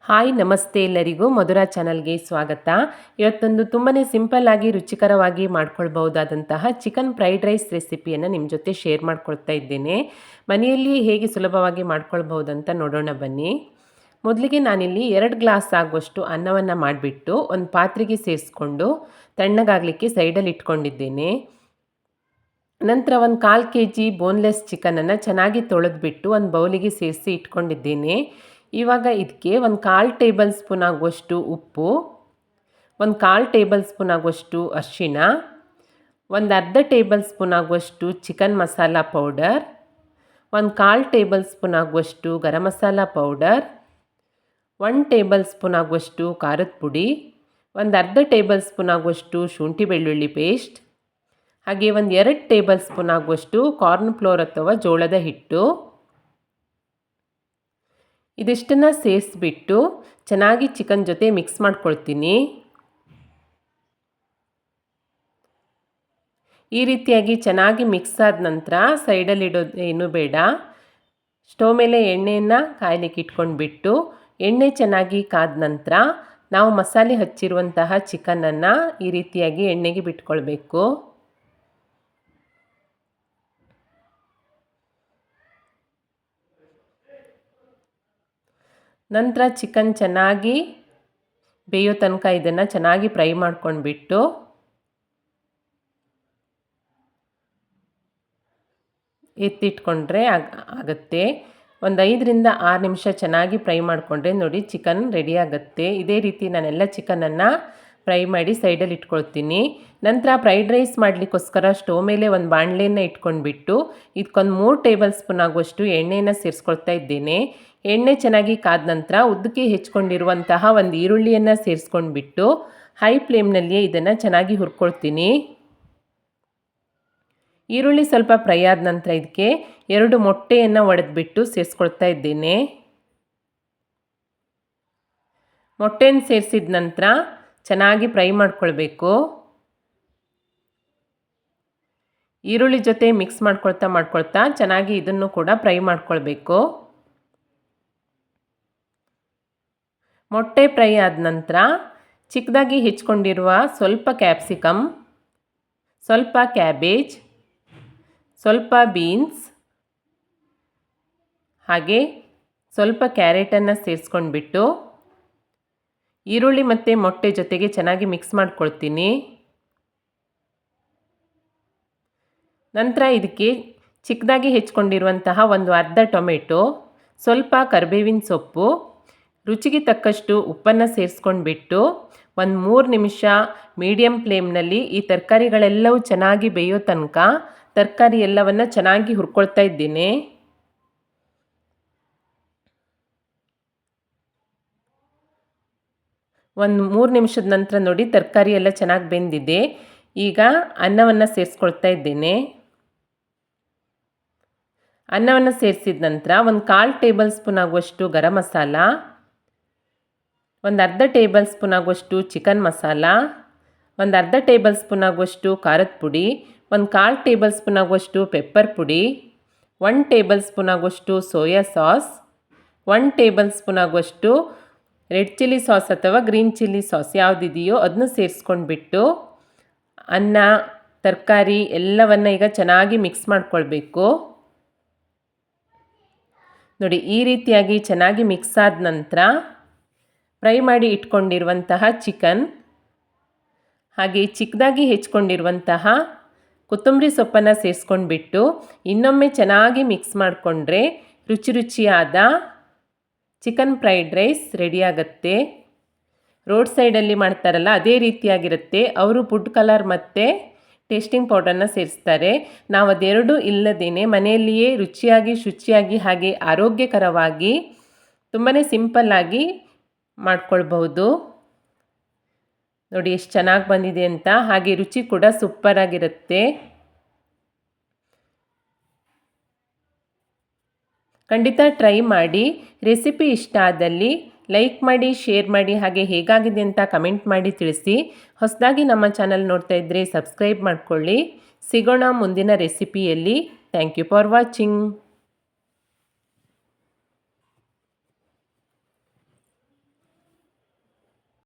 Hi ನಮಸ್ತೆ ಎಲ್ಲರಿಗೂ ಮಧುರಾ ಚಾನಲ್ಗೆ ಸ್ವಾಗತ. ಇವತ್ತೊಂದು ತುಂಬಾ ಸಿಂಪಲ್ ಆಗಿ ರುಚಿಕರವಾಗಿ ಮಾಡ್ಕೊಳ್ಬಹುದಾದಂತಹ ಚಿಕನ್ ಫ್ರೈಡ್ ರೈಸ್ ರೆಸಿಪಿಯನ್ನು ನಿಮ್ಮ ಜೊತೆ ಶೇರ್ ಮಾಡ್ಕೊಳ್ತಾ ಇದ್ದೇನೆ. ಮನೆಯಲ್ಲಿ ಹೇಗೆ ಸುಲಭವಾಗಿ ಮಾಡ್ಕೊಳ್ಬಹುದಂತ ನೋಡೋಣ ಬನ್ನಿ. ಮೊದಲಿಗೆ ನಾನಿಲ್ಲಿ 2 ಗ್ಲಾಸ್ ಆಗುವಷ್ಟು ಅನ್ನವನ್ನು ಮಾಡಿಬಿಟ್ಟು ಒಂದು ಪಾತ್ರೆಗೆ ಸೇರಿಸ್ಕೊಂಡು ತಣ್ಣಗಾಗಲಿಕ್ಕೆ ಸೈಡಲ್ಲಿ ಇಟ್ಕೊಂಡಿದ್ದೇನೆ. ನಂತರ ಒಂದು 1/4 kg ಬೋನ್ಲೆಸ್ ಚಿಕನನ್ನು ಚೆನ್ನಾಗಿ ತೊಳೆದ್ಬಿಟ್ಟು ಒಂದು ಬೌಲಿಗೆ ಸೇರಿಸಿ ಇಟ್ಕೊಂಡಿದ್ದೇನೆ. ಇವಾಗ ಇದಕ್ಕೆ ಒಂದು 1/4 ಟೇಬಲ್ ಸ್ಪೂನ್ ಆಗುವಷ್ಟು ಉಪ್ಪು, ಒಂದು 1/4 ಟೇಬಲ್ ಸ್ಪೂನ್ ಆಗುವಷ್ಟು ಅರಿಶಿಣ, ಒಂದು ಅರ್ಧ ಟೇಬಲ್ ಸ್ಪೂನ್ ಆಗುವಷ್ಟು ಚಿಕನ್ ಮಸಾಲ ಪೌಡರ್, ಒಂದು 1/4 ಟೇಬಲ್ ಸ್ಪೂನ್ ಆಗುವಷ್ಟು garam masala powder, 1 table spoon ಆಗುವಷ್ಟು ಖಾರದ ಪುಡಿ, ಒಂದು ಅರ್ಧ ಟೇಬಲ್ ಸ್ಪೂನ್ ಆಗುವಷ್ಟು ಶುಂಠಿ ಬೆಳ್ಳುಳ್ಳಿ ಪೇಸ್ಟ್, ಹಾಗೆ ಒಂದು 2 ಟೇಬಲ್ ಸ್ಪೂನ್ ಆಗುವಷ್ಟು ಕಾರ್ನ್ ಫ್ಲೋರ್ ಅಥವಾ ಜೋಳದ ಹಿಟ್ಟು. ಇದಿಷ್ಟನ್ನು ಸೇರಿಸ್ಬಿಟ್ಟು ಚೆನ್ನಾಗಿ ಚಿಕನ್ ಜೊತೆ ಮಿಕ್ಸ್ ಮಾಡ್ಕೊಳ್ತೀನಿ. ಈ ರೀತಿಯಾಗಿ ಚೆನ್ನಾಗಿ ಮಿಕ್ಸ್ ಆದ ನಂತರ ಸೈಡಲ್ಲಿ ಇಡೋದು ಏನೂ ಬೇಡ. ಸ್ಟವ್ ಮೇಲೆ ಎಣ್ಣೆಯನ್ನು ಕಾಯಲಿಕ್ಕೆ ಇಟ್ಕೊಂಡ್ಬಿಟ್ಟು ಎಣ್ಣೆ ಚೆನ್ನಾಗಿ ಕಾದ ನಂತರ ನಾವು ಮಸಾಲೆ ಹಚ್ಚಿರುವಂತಹ ಚಿಕನನ್ನು ಈ ರೀತಿಯಾಗಿ ಎಣ್ಣೆಗೆ ಬಿಟ್ಕೊಳ್ಬೇಕು. ನಂತರ ಚಿಕನ್ ಚೆನ್ನಾಗಿ ಬೇಯೋ ತನಕ ಇದನ್ನು ಚೆನ್ನಾಗಿ ಫ್ರೈ ಮಾಡ್ಕೊಂಡ್ಬಿಟ್ಟು ಎತ್ತಿಟ್ಕೊಂಡ್ರೆ ಆಗುತ್ತೆ. ಒಂದು 5ರಿಂದ 6 ನಿಮಿಷ ಚೆನ್ನಾಗಿ ಫ್ರೈ ಮಾಡಿಕೊಂಡ್ರೆ ನೋಡಿ ಚಿಕನ್ ರೆಡಿ ಆಗುತ್ತೆ. ಇದೇ ರೀತಿ ನಾನೆಲ್ಲ ಚಿಕನನ್ನು ಫ್ರೈ ಮಾಡಿ ಸೈಡಲ್ಲಿ ಇಟ್ಕೊಳ್ತೀನಿ. ನಂತರ ಫ್ರೈಡ್ ರೈಸ್ ಮಾಡಲಿಕ್ಕೋಸ್ಕರ ಸ್ಟವ್ ಮೇಲೆ ಒಂದು ಬಾಣಲೆಯನ್ನು ಇಟ್ಕೊಂಡ್ಬಿಟ್ಟು ಇದಕ್ಕೊಂದು 3 ಟೇಬಲ್ ಸ್ಪೂನ್ ಆಗುವಷ್ಟು ಎಣ್ಣೆಯನ್ನು ಸೇರಿಸ್ಕೊಳ್ತಾ ಇದ್ದೇನೆ. ಎಣ್ಣೆ ಚೆನ್ನಾಗಿ ಕಾದ ನಂತರ ಉದ್ದಕ್ಕೆ ಹೆಚ್ಕೊಂಡಿರುವಂತಹ ಒಂದು ಈರುಳ್ಳಿಯನ್ನು ಸೇರಿಸ್ಕೊಂಡ್ಬಿಟ್ಟು ಹೈ ಫ್ಲೇಮ್ನಲ್ಲಿಯೇ ಇದನ್ನು ಚೆನ್ನಾಗಿ ಹುರ್ಕೊಳ್ತೀನಿ. ಈರುಳ್ಳಿ ಸ್ವಲ್ಪ ಫ್ರೈ ಆದ ನಂತರ ಇದಕ್ಕೆ 2 ಮೊಟ್ಟೆಯನ್ನು ಒಡೆದ್ಬಿಟ್ಟು ಸೇರಿಸ್ಕೊಳ್ತಾ ಇದ್ದೇನೆ. ಮೊಟ್ಟೆಯನ್ನು ಸೇರಿಸಿದ ನಂತರ ಚೆನ್ನಾಗಿ ಫ್ರೈ ಮಾಡ್ಕೊಳ್ಬೇಕು. ಈರುಳ್ಳಿ ಜೊತೆ ಮಿಕ್ಸ್ ಮಾಡ್ಕೊಳ್ತಾ ಚೆನ್ನಾಗಿ ಇದನ್ನು ಕೂಡ ಫ್ರೈ ಮಾಡ್ಕೊಳ್ಬೇಕು. ಮೊಟ್ಟೆ ಫ್ರೈ ಆದ ನಂತರ ಚಿಕ್ಕದಾಗಿ ಹೆಚ್ಕೊಂಡಿರುವ ಸ್ವಲ್ಪ ಕ್ಯಾಪ್ಸಿಕಮ್, ಸ್ವಲ್ಪ ಕ್ಯಾಬೇಜ್, ಸ್ವಲ್ಪ ಬೀನ್ಸ್ ಹಾಗೆ ಸ್ವಲ್ಪ ಕ್ಯಾರೆಟನ್ನು ಸೇರಿಸ್ಕೊಂಡ್ಬಿಟ್ಟು ಈರುಳ್ಳಿ ಮತ್ತು ಮೊಟ್ಟೆ ಜೊತೆಗೆ ಚೆನ್ನಾಗಿ ಮಿಕ್ಸ್ ಮಾಡ್ಕೊಳ್ತೀನಿ. ನಂತರ ಇದಕ್ಕೆ ಚಿಕ್ಕದಾಗಿ ಹೆಚ್ಕೊಂಡಿರುವಂತಹ ಒಂದು ಅರ್ಧ ಟೊಮೆಟೊ, ಸ್ವಲ್ಪ ಕರಿಬೇವಿನ ಸೊಪ್ಪು, ರುಚಿಗೆ ತಕ್ಕಷ್ಟು ಉಪ್ಪನ್ನು ಸೇರಿಸ್ಕೊಂಡ್ಬಿಟ್ಟು ಒಂದು 3 ನಿಮಿಷ ಮೀಡಿಯಮ್ ಫ್ಲೇಮ್ನಲ್ಲಿ ಈ ತರಕಾರಿಗಳೆಲ್ಲವೂ ಚೆನ್ನಾಗಿ ಬೇಯೋ ತನಕ ತರಕಾರಿ ಎಲ್ಲವನ್ನು ಚೆನ್ನಾಗಿ ಹುರ್ಕೊಳ್ತಾ ಇದ್ದೀನಿ. ಒಂದು 3 ನಿಮಿಷದ ನಂತರ ನೋಡಿ ತರಕಾರಿ ಎಲ್ಲ ಚೆನ್ನಾಗಿ ಬೆಂದಿದೆ. ಈಗ ಅನ್ನವನ್ನು ಸೇರಿಸ್ಕೊಳ್ತಾ ಇದ್ದೇನೆ. ಅನ್ನವನ್ನು ಸೇರಿಸಿದ ನಂತರ ಒಂದು 1/4 ಟೇಬಲ್ ಸ್ಪೂನ್ ಆಗುವಷ್ಟು ಗರಂ ಮಸಾಲ, ಒಂದು ಅರ್ಧ ಟೇಬಲ್ ಸ್ಪೂನ್ ಆಗುವಷ್ಟು ಚಿಕನ್ ಮಸಾಲ, ಒಂದು ಅರ್ಧ ಟೇಬಲ್ ಸ್ಪೂನ್ ಆಗುವಷ್ಟು ಖಾರದ ಪುಡಿ, ಒಂದು 1/4 ಟೇಬಲ್ ಸ್ಪೂನ್ ಆಗುವಷ್ಟು ಪೆಪ್ಪರ್ ಪುಡಿ, 1 ಟೇಬಲ್ ಸ್ಪೂನ್ ಆಗುವಷ್ಟು ಸೋಯಾ ಸಾಸ್, 1 ಟೇಬಲ್ ಸ್ಪೂನ್ ಆಗುವಷ್ಟು ರೆಡ್ ಚಿಲ್ಲಿ ಸಾಸ್ ಅಥವಾ ಗ್ರೀನ್ ಚಿಲ್ಲಿ ಸಾಸ್ ಯಾವುದಿದೆಯೋ ಅದನ್ನು ಸೇರಿಸ್ಕೊಂಡ್ಬಿಟ್ಟು ಅನ್ನ ತರಕಾರಿ ಎಲ್ಲವನ್ನು ಈಗ ಚೆನ್ನಾಗಿ ಮಿಕ್ಸ್ ಮಾಡ್ಕೊಳ್ಬೇಕು. ನೋಡಿ ಈ ರೀತಿಯಾಗಿ ಚೆನ್ನಾಗಿ ಮಿಕ್ಸ್ ಆದ ನಂತರ ಫ್ರೈ ಮಾಡಿ ಇಟ್ಕೊಂಡಿರುವಂತಹ ಚಿಕನ್ ಹಾಗೆ ಚಿಕ್ಕದಾಗಿ ಹೆಚ್ಕೊಂಡಿರುವಂತಹ ಕೊತ್ತಂಬರಿ ಸೊಪ್ಪನ್ನು ಸೇರಿಸ್ಕೊಂಡ್ಬಿಟ್ಟು ಇನ್ನೊಮ್ಮೆ ಚೆನ್ನಾಗಿ ಮಿಕ್ಸ್ ಮಾಡಿಕೊಂಡ್ರೆ ರುಚಿಯಾದ ಚಿಕನ್ ಫ್ರೈಡ್ ರೈಸ್ ರೆಡಿಯಾಗತ್ತೆ. ರೋಡ್ ಸೈಡಲ್ಲಿ ಮಾಡ್ತಾರಲ್ಲ ಅದೇ ರೀತಿಯಾಗಿರುತ್ತೆ. ಅವರು ಫುಡ್ ಕಲರ್ ಮತ್ತು ಟೇಸ್ಟಿಂಗ್ ಪೌಡರನ್ನು ಸೇರಿಸ್ತಾರೆ. ನಾವು ಅದೆರಡೂ ಇಲ್ಲದೇನೆ ಮನೆಯಲ್ಲಿಯೇ ರುಚಿಯಾಗಿ ಶುಚಿಯಾಗಿ ಹಾಗೆ ಆರೋಗ್ಯಕರವಾಗಿ ತುಂಬಾ ಸಿಂಪಲ್ಲಾಗಿ ಮಾಡ್ಕೊಳ್ಬಹುದು. ನೋಡಿ ಎಷ್ಟು ಚೆನ್ನಾಗಿ ಬಂದಿದೆ ಅಂತ. ಹಾಗೆ ರುಚಿ ಕೂಡ ಸೂಪರಾಗಿರುತ್ತೆ. ಖಂಡಿತ ಟ್ರೈ ಮಾಡಿ. ರೆಸಿಪಿ ಇಷ್ಟ ಆದಲ್ಲಿ ಲೈಕ್ ಮಾಡಿ, ಶೇರ್ ಮಾಡಿ, ಹಾಗೆ ಹೇಗಾಗಿದೆ ಅಂತ ಕಮೆಂಟ್ ಮಾಡಿ ತಿಳಿಸಿ. ಹೊಸದಾಗಿ ನಮ್ಮ ಚಾನಲ್ ನೋಡ್ತಾ ಇದ್ದರೆ ಸಬ್ಸ್ಕ್ರೈಬ್ ಮಾಡ್ಕೊಳ್ಳಿ. ಸಿಗೋಣ ಮುಂದಿನ ರೆಸಿಪಿಯಲ್ಲಿ. Thank you for watching.